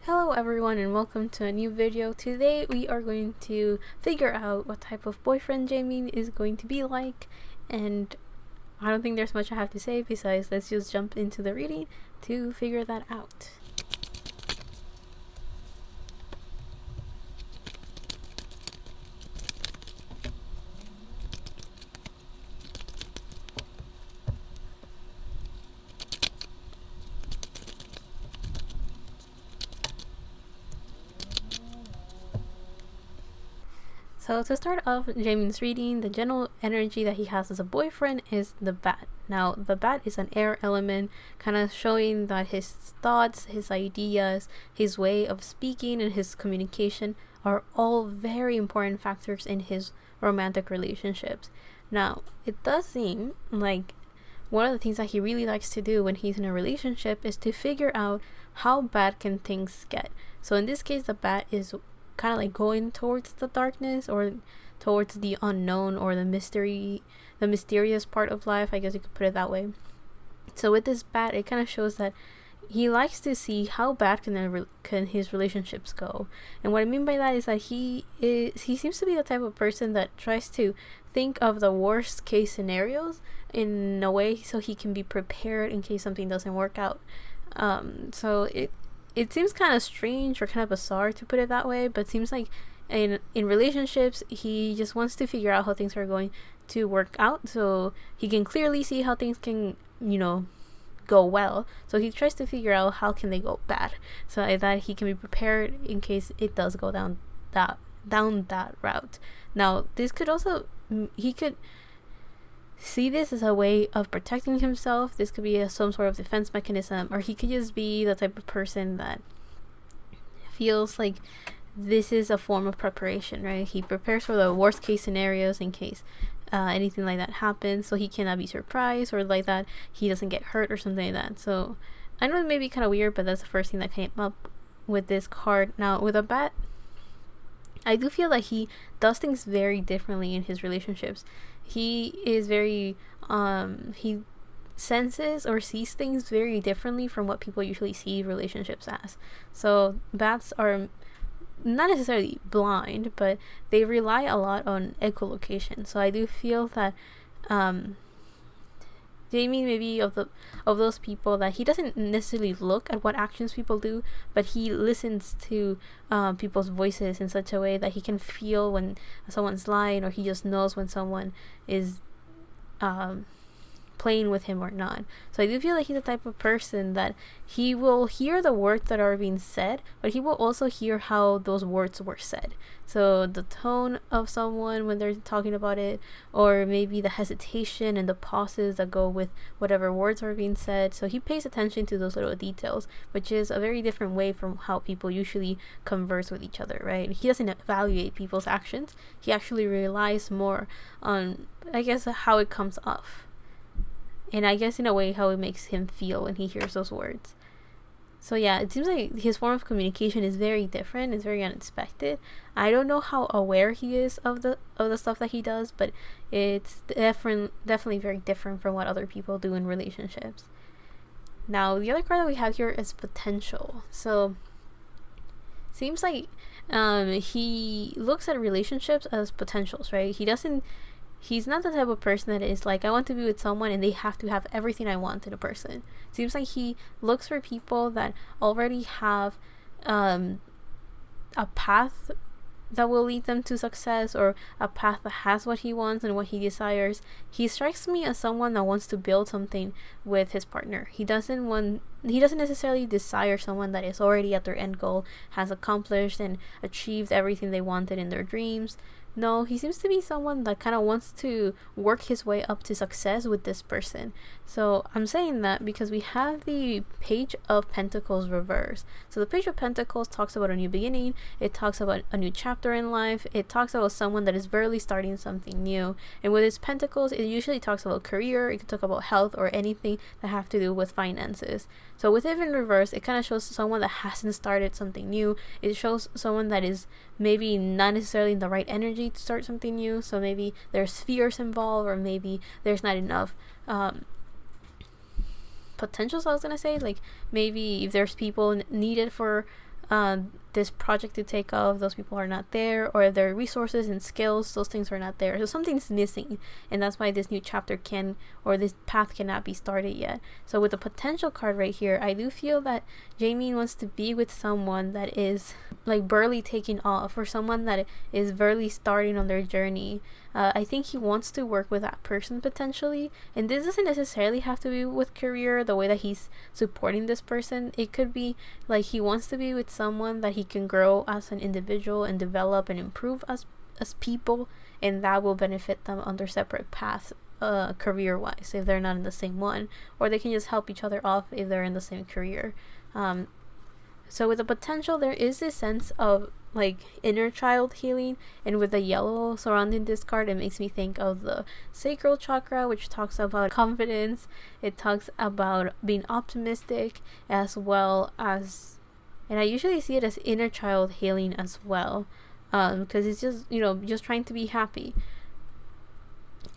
Hello everyone and welcome to a new video. Today we are going to figure out what type of boyfriend Jaemin is going to be like, and I don't think there's much I have to say besides let's just jump into the reading to figure that out. So to start off Jaemin's reading, the general energy that he has as a boyfriend is the bat. Now the bat is an air element, kind of showing that his thoughts, his ideas, his way of speaking and his communication are all very important factors in his romantic relationships. Now it does seem like one of the things that he really likes to do when he's in a relationship is to figure out how bad can things get. So in this case the bat is kind of like going towards the darkness or towards the unknown or the mysterious part of life, I guess you could put it that way. So with this bat, it kind of shows that he likes to see how bad can his relationships go. And what I mean by that is that he seems to be the type of person that tries to think of the worst case scenarios in a way so he can be prepared in case something doesn't work out. So it seems kind of strange or kind of bizarre to put it that way, but it seems like in relationships he just wants to figure out how things are going to work out so he can clearly see how things can, go well. So he tries to figure out how can they go bad so that he can be prepared in case it does go down that route. Now this could also, he could see this as a way of protecting himself. This could be some sort of defense mechanism, or he could just be the type of person that feels like this is a form of preparation, right? He prepares for the worst case scenarios in case anything like that happens, so he cannot be surprised, or like that he doesn't get hurt or something like that. So I know it may be kind of weird, but that's the first thing that came up with this card. Now with a bat, I do feel like he does things very differently in his relationships. He is very he senses or sees things very differently from what people usually see relationships as. So bats are not necessarily blind, but they rely a lot on echolocation. So I do feel that Jaemin may be of those people that he doesn't necessarily look at what actions people do, but he listens to people's voices in such a way that he can feel when someone's lying, or he just knows when someone is playing with him or not. So I do feel like he's the type of person that he will hear the words that are being said, but he will also hear how those words were said. So the tone of someone when they're talking about it, or maybe the hesitation and the pauses that go with whatever words are being said. So he pays attention to those little details, which is a very different way from how people usually converse with each other, right? He doesn't evaluate people's actions. He actually relies more on, I guess, how it comes off. And I guess in a way how it makes him feel when he hears those words. So yeah, it seems like his form of communication is very different. It's very unexpected. I don't know how aware he is of the stuff that he does, but it's definitely very different from what other people do in relationships. Now the other card that we have here is potential. So seems like he looks at relationships as potentials, right? He's not the type of person that is like, I want to be with someone and they have to have everything I want in a person. Seems like he looks for people that already have a path that will lead them to success, or a path that has what he wants and what he desires. He strikes me as someone that wants to build something with his partner. He doesn't necessarily desire someone that is already at their end goal, has accomplished and achieved everything they wanted in their dreams. No, he seems to be someone that kind of wants to work his way up to success with this person. So I'm saying that because we have the Page of Pentacles reverse. So the Page of Pentacles talks about a new beginning. It talks about a new chapter in life. It talks about someone that is barely starting something new. And with its pentacles, it usually talks about career. It could talk about health or anything that have to do with finances. So with it in reverse, it kind of shows someone that hasn't started something new. It shows someone that is maybe not necessarily in the right energy to start something new. So maybe there's fears involved, or maybe there's not enough potentials. I was gonna say, like, maybe if there's people needed for this project to take off, those people are not there, or if their resources and skills, those things are not there. So something's missing, and that's why this new chapter this path cannot be started yet. So with the potential card right here, I do feel that Jaemin wants to be with someone that is like barely taking off, or someone that is barely starting on their journey. I think he wants to work with that person potentially, and this doesn't necessarily have to be with career, the way that he's supporting this person. It could be like he wants to be with someone that he can grow as an individual and develop and improve as people, and that will benefit them on their separate paths, career wise, if they're not in the same one, or they can just help each other off if they're in the same career. So with the potential, there is this sense of like inner child healing, and with the yellow surrounding this card, it makes me think of the sacral chakra, which talks about confidence. It talks about being optimistic, as well as, and I usually see it as inner child healing as well, because it's just, just trying to be happy.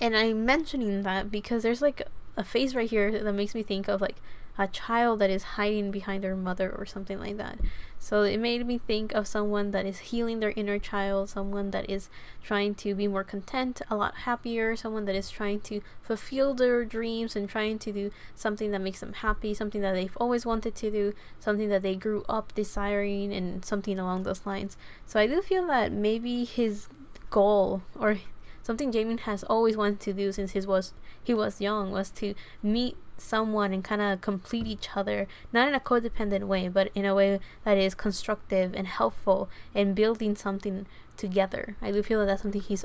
And I'm mentioning that because there's like a face right here that makes me think of like a child that is hiding behind their mother or something like that. So it made me think of someone that is healing their inner child, someone that is trying to be more content, a lot happier, someone that is trying to fulfill their dreams and trying to do something that makes them happy, something that they've always wanted to do, something that they grew up desiring, and something along those lines. So I do feel that maybe his goal, or something Jaemin has always wanted to do since he was young, was to meet someone and kind of complete each other, not in a codependent way, but in a way that is constructive and helpful and building something together. I do feel that that's something he has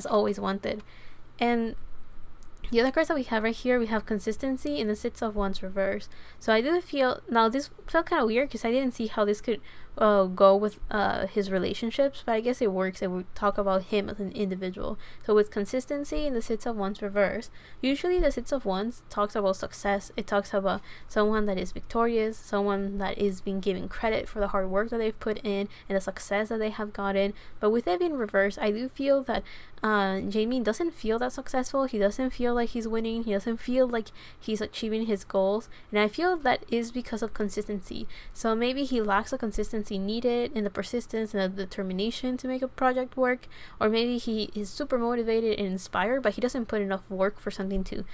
always wanted. And the other cards that we have right here, we have consistency in the 6 of Wands reverse. So I do feel, now this felt kind of weird because I didn't see how this could go with his relationships, but I guess it works if we talk about him as an individual. So with consistency in the 6 of Wands reverse, usually the 6 of Wands talks about success. It talks about someone that is victorious, someone that is being given credit for the hard work that they've put in and the success that they have gotten. But with it being reversed, I do feel that Jaemin doesn't feel that successful. He doesn't feel like he's winning. He doesn't feel like he's achieving his goals, and I feel that is because of consistency. So maybe he lacks the consistency needed and the persistence and the determination to make a project work, or maybe he is super motivated and inspired, but he doesn't put enough work for something to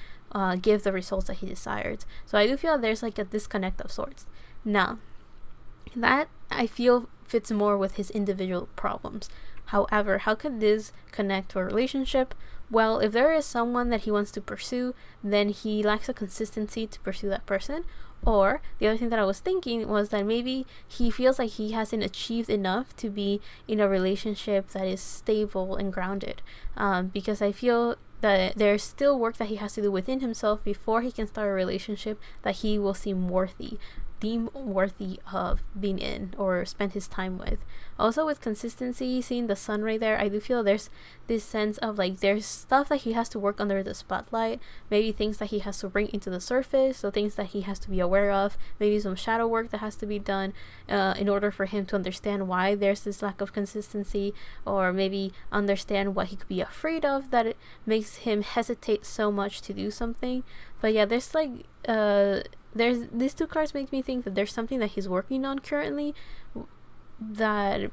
give the results that he desires. So I do feel there's like a disconnect of sorts. Now, that I feel fits more with his individual problems. However, how could this connect to a relationship? Well, if there is someone that he wants to pursue, then he lacks a consistency to pursue that person. Or the other thing that I was thinking was that maybe he feels like he hasn't achieved enough to be in a relationship that is stable and grounded. Because I feel that there's still work that he has to do within himself before he can start a relationship that he will seem worthy of being in or spend his time with. Also with consistency, seeing the sun right there, I do feel there's this sense of like there's stuff that he has to work under the spotlight, maybe things that he has to bring into the surface, so things that he has to be aware of, maybe some shadow work that has to be done in order for him to understand why there's this lack of consistency, or maybe understand what he could be afraid of that it makes him hesitate so much to do something. But yeah, there's like there's these two cards make me think that there's something that he's working on currently that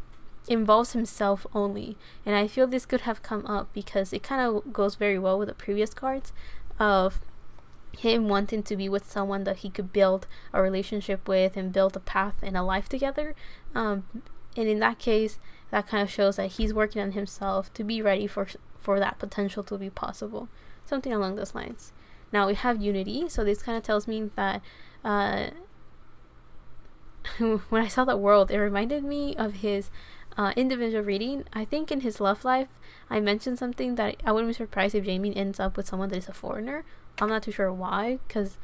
involves himself only, and I feel this could have come up because it kind of goes very well with the previous cards of him wanting to be with someone that he could build a relationship with and build a path and a life together, and in that case that kind of shows that he's working on himself to be ready for that potential to be possible, something along those lines. Now we have unity, so this kind of tells me that when I saw that world, it reminded me of his individual reading. I think in his love life, I mentioned something that I wouldn't be surprised if Jaemin ends up with someone that is a foreigner. I'm not too sure why, because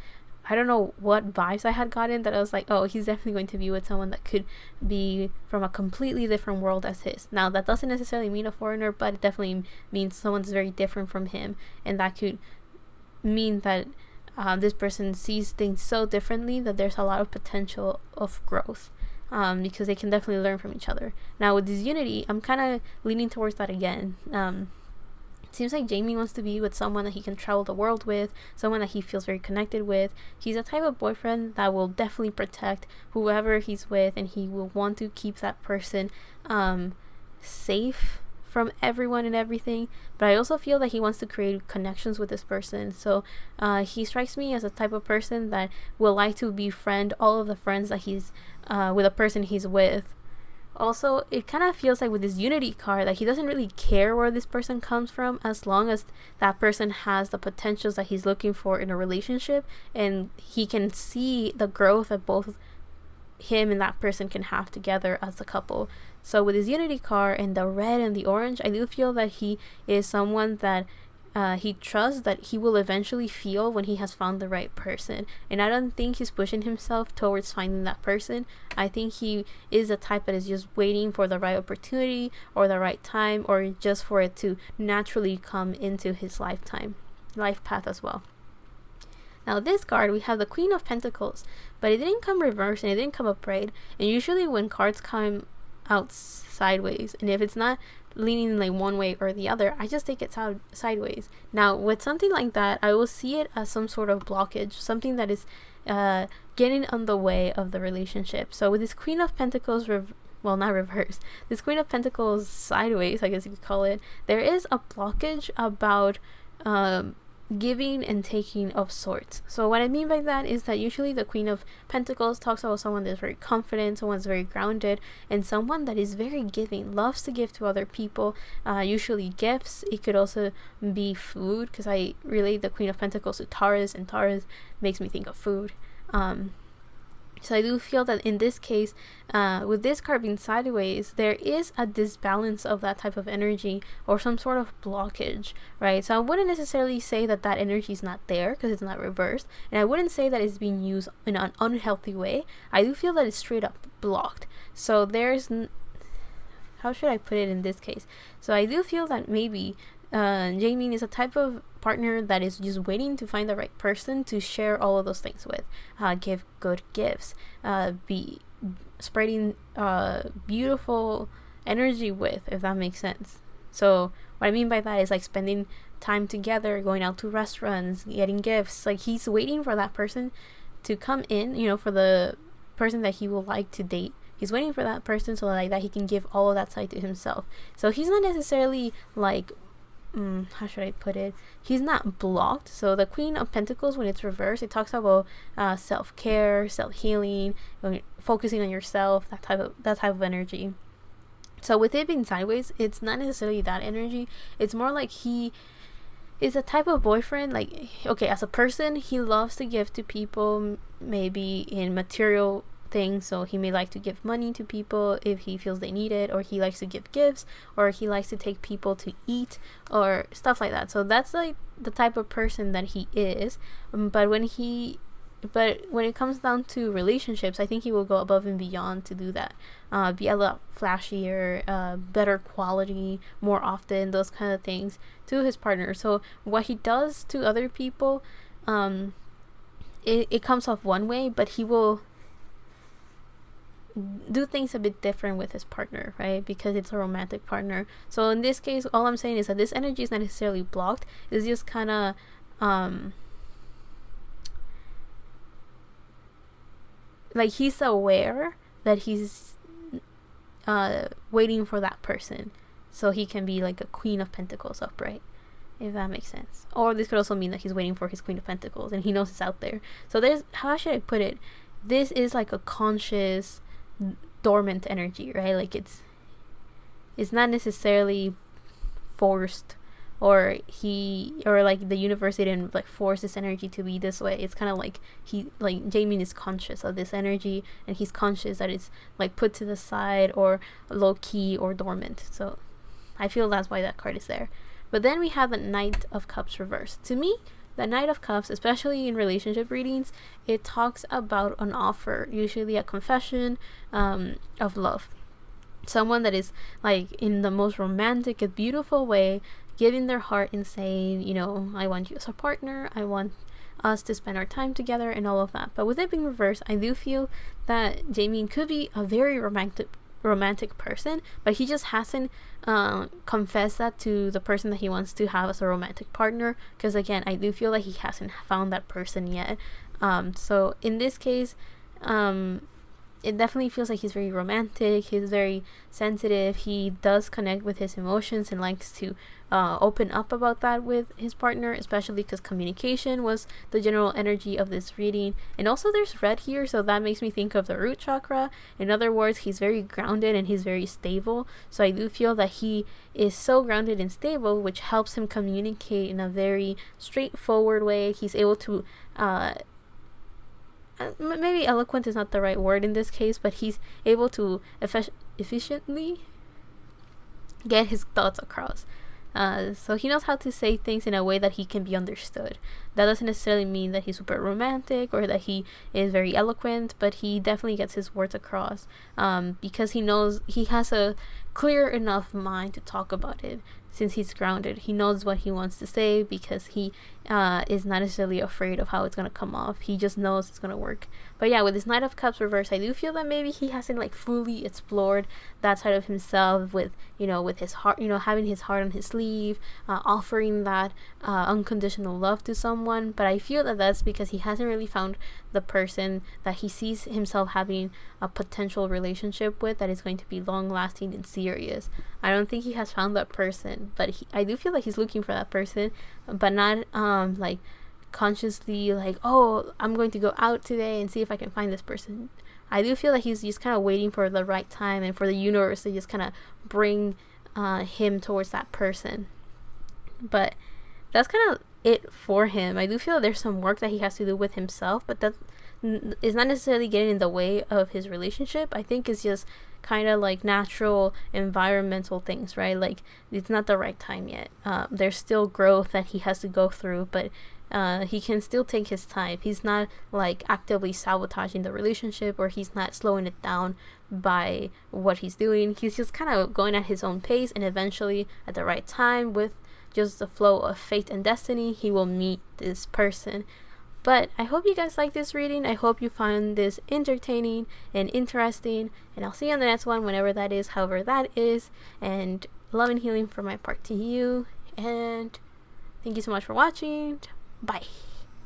I don't know what vibes I had gotten that I was like, oh, he's definitely going to be with someone that could be from a completely different world as his. Now, that doesn't necessarily mean a foreigner, but it definitely means someone's very different from him, and that could mean that this person sees things so differently that there's a lot of potential of growth, because they can definitely learn from each other. Now with this unity, I'm kind of leaning towards that again. seems like Jaemin wants to be with someone that he can travel the world with, someone that he feels very connected with. He's a type of boyfriend that will definitely protect whoever he's with, and he will want to keep that person safe from everyone and everything. But I also feel that he wants to create connections with this person. So he strikes me as a type of person that will like to befriend all of the friends that he's with a person he's with. Also, it kind of feels like with this unity card that he doesn't really care where this person comes from, as long as that person has the potentials that he's looking for in a relationship, and he can see the growth that both him and that person can have together as a couple. So with his unity card and the red and the orange, I do feel that he is someone that he trusts that he will eventually feel when he has found the right person. And I don't think he's pushing himself towards finding that person. I think he is a type that is just waiting for the right opportunity or the right time, or just for it to naturally come into his life path as well. Now this card, we have the Queen of Pentacles, but it didn't come reversed and it didn't come upright. And usually when cards come out sideways, and if it's not leaning like one way or the other, I just take it sideways. Now with something like that, I will see it as some sort of blockage, something that is getting on the way of the relationship. So with this Queen of Pentacles not reversed, this Queen of Pentacles sideways, I guess you could call it, there is a blockage about giving and taking of sorts. So what I mean by that is that usually the Queen of Pentacles talks about someone that's very confident, someone that's very grounded, and someone that is very giving, loves to give to other people, usually gifts. It could also be food, because I relate the Queen of Pentacles to Taurus, and Taurus makes me think of food. So I do feel that in this case, with this card being sideways, there is a disbalance of that type of energy, or some sort of blockage, right? So I wouldn't necessarily say that that energy is not there because it's not reversed, and I wouldn't say that it's being used in an unhealthy way. I do feel that it's straight up blocked. So there's how should I put it in this case? So I do feel that maybe Jaemin is a type of partner that is just waiting to find the right person to share all of those things with, give good gifts, be spreading beautiful energy with, if that makes sense. So what I mean by that is like spending time together, going out to restaurants, getting gifts. Like he's waiting for that person to come in, for the person that he will like to date. He's waiting for that person so like that he can give all of that side to himself. So he's not necessarily like how should I put it? He's not blocked. So the Queen of Pentacles, when it's reversed, it talks about self-care, self-healing, focusing on yourself, that type of energy. So with it being sideways, it's not necessarily that energy. It's more like he is a type of boyfriend, like, okay, as a person, he loves to give to people, maybe in material things. So he may like to give money to people if he feels they need it, or he likes to give gifts, or he likes to take people to eat, or stuff like that. So that's like the type of person that he is. But when it comes down to relationships, I think he will go above and beyond to do that, be a lot flashier, better quality, more often, those kind of things to his partner. So what he does to other people, it comes off one way, but he will do things a bit different with his partner, right? Because it's a romantic partner. So in this case, all I'm saying is that this energy is not necessarily blocked. It's just kind of like he's aware that he's waiting for that person, so he can be like a Queen of Pentacles upright, if that makes sense. Or this could also mean that he's waiting for his Queen of Pentacles and he knows it's out there. So there's, how should I put it? This is like a conscious dormant energy, right? Like it's not necessarily forced, or like the universe didn't like force this energy to be this way. It's kind of like Jaemin is conscious of this energy, and he's conscious that it's like put to the side or low key or dormant. So I feel that's why that card is there. But then we have the Knight of Cups reversed. To me, the Knight of Cups, especially in relationship readings, it talks about an offer, usually a confession of love. Someone that is like in the most romantic and beautiful way, giving their heart and saying, I want you as a partner, I want us to spend our time together and all of that. But with it being reversed, I do feel that Jaemin could be a very romantic person, but he just hasn't confessed that to the person that he wants to have as a romantic partner, because again, I do feel like he hasn't found that person yet. So in this case, it definitely feels like he's very romantic, he's very sensitive, he does connect with his emotions and likes to open up about that with his partner, especially because communication was the general energy of this reading. And also there's red here, so that makes me think of the root chakra. In other words, he's very grounded and he's very stable, so I do feel that he is so grounded and stable, which helps him communicate in a very straightforward way. He's able to maybe eloquent is not the right word in this case, but he's able to efficiently get his thoughts across. So he knows how to say things in a way that he can be understood. That doesn't necessarily mean that he's super romantic or that he is very eloquent, but he definitely gets his words across, because he knows, he has a clear enough mind to talk about it. Since he's grounded, he knows what he wants to say, because he is not necessarily afraid of how it's going to come off. He just knows it's going to work. But yeah, with this Knight of Cups reverse, I do feel that maybe he hasn't like fully explored that side of himself with, with his heart, having his heart on his sleeve, offering that unconditional love to someone. But I feel that that's because he hasn't really found the person that he sees himself having a potential relationship with that is going to be long lasting and serious. I don't think he has found that person, but I do feel like he's looking for that person, but not like consciously like, oh, I'm going to go out today and see if I can find this person. I do feel like he's just kind of waiting for the right time and for the universe to just kind of bring him towards that person. But that's kind of it for him. I do feel there's some work that he has to do with himself, but that is not necessarily getting in the way of his relationship. I think it's just kind of like natural environmental things, right? Like, it's not the right time yet. There's still growth that he has to go through, but he can still take his time. He's not like actively sabotaging the relationship, or he's not slowing it down by what he's doing. He's just kind of going at his own pace, and eventually at the right time, with just the flow of fate and destiny, he will meet this person. But I hope you guys like this reading. I hope you find this entertaining and interesting, and I'll see you on the next one, whenever that is, however that is. And love and healing for my part to you, and thank you so much for watching. Bye.